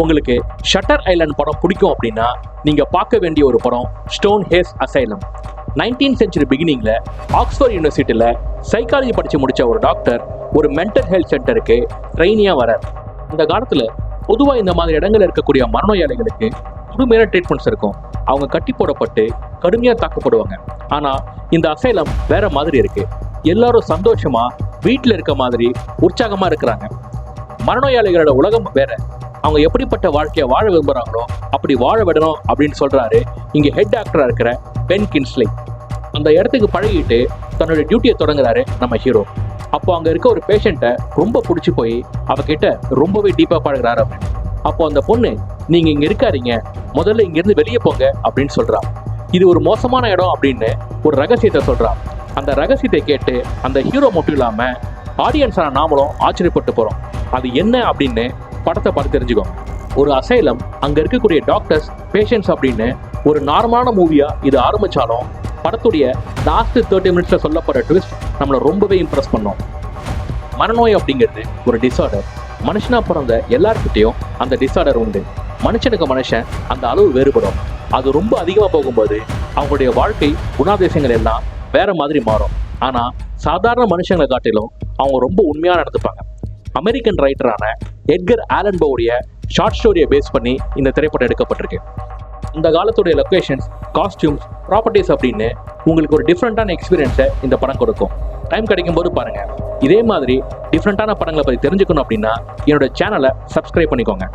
உங்களுக்கு shutter Island படம் பிடிக்கும் அப்படின்னா நீங்க பார்க்க வேண்டிய ஒரு படம் Stonehearst Asylum. 19th century பிகினிங்ல ஆக்ஸ்போர்ட் யூனிவர்சிட்டியில சைக்காலஜி படிச்சு முடிச்ச ஒரு டாக்டர் ஒரு மென்டல் ஹெல்த் சென்டருக்கு ட்ரெயினியா வரார். அந்த காலத்துல பொதுவா இந்த மாதிரி இடங்கள்ல இருக்கக்கூடிய மனநோயாளிகளுக்கு புதுமையான ட்ரீட்மெண்ட்ஸ் இருக்கும். அவங்க கட்டி போடப்பட்டு கடுமையா தாக்கப்படுவாங்க. ஆனா இந்த அசைலம் வேற மாதிரி இருக்கு. எல்லாரும் சந்தோஷமா வீட்டுல இருக்க மாதிரி உற்சாகமா இருக்கிறாங்க. மனநோயாளிகளோட உலகம் வேற. அவங்க எப்படிப்பட்ட வாழ்க்கையை வாழ விரும்புறாங்களோ அப்படி வாழ விடணும் அப்படின்னு சொல்றாரு இங்க ஹெட் டாக்டரா இருக்கிற பென் கின்ஸ்லி. அந்த இடத்துக்கு பழகிட்டு தன்னோட டியூட்டியை தொடங்குறாரு நம்ம ஹீரோ. அப்போ அங்க இருக்க ஒரு பேஷண்ட்டை ரொம்ப பிடிச்சி போய் அவகிட்ட ரொம்பவே டீப்பா பழகுறாரு அப்படின்னு. அப்போ அந்த பொண்ணு, நீங்க இங்க இருக்காதீங்க, முதல்ல இங்க இருந்து வெளியே போங்க அப்படின்னு சொல்றா. இது ஒரு மோசமான இடம் அப்படின்னு ஒரு ரகசியத்தை சொல்றா. அந்த ரகசியத்தை கேட்டு அந்த ஹீரோ மட்டும் இல்லாம ஆடியன்ஸான நாமளும் ஆச்சரியப்பட்டு போறோம். அது என்ன அப்படின்னு படத்தை பார்த்து தெரிஞ்சுக்கோங்க. ஒரு அசைலம், அங்க இருக்கக்கூடிய டாக்டர்ஸ், பேஷண்ட்ஸ் அப்படின்னு ஒரு நார்மலான மூவியா இது ஆரம்பிச்சாலும் படத்துடைய லாஸ்ட் 30 minutesல சொல்லப்படுற ட்விஸ்ட் நம்மளை ரொம்பவே இம்ப்ரெஸ் பண்ணோம். மனநோய் அப்படிங்கிறது ஒரு டிசார்டர். மனுஷனா பிறந்த எல்லார்கிட்டையும் அந்த டிசார்டர் உண்டு. மனுஷனுக்கு மனுஷன் அந்த அளவு வேறுபடும். அது ரொம்ப அதிகமாக போகும்போது அவங்களுடைய வாழ்க்கை குணாதிசயங்கள் எல்லாம் வேற மாதிரி மாறும். ஆனா சாதாரண மனுஷங்களை காட்டிலும் அவங்க ரொம்ப உண்மையா நடந்துப்பாங்க. அமெரிக்கன் ரைட்டரான எட்கர் ஆலன் பவுடைய ஷார்ட் ஸ்டோரியை பேஸ் பண்ணி இந்த திரைப்படம் எடுக்கப்பட்டிருக்கு. இந்த காலத்துடைய லொக்கேஷன்ஸ், காஸ்டியூம்ஸ், ப்ராப்பர்ட்டிஸ் அப்படின்னு உங்களுக்கு ஒரு டிஃப்ரெண்டான எக்ஸ்பீரியன்ஸை இந்த படம் கொடுக்கும். டைம் கிடைக்கும் போது பாருங்க. இதே மாதிரி டிஃப்ரெண்டான படங்களை பற்றி தெரிஞ்சுக்கணும் அப்படின்னா என்னோட சேனலை சப்ஸ்கிரைப் பண்ணிக்கோங்க.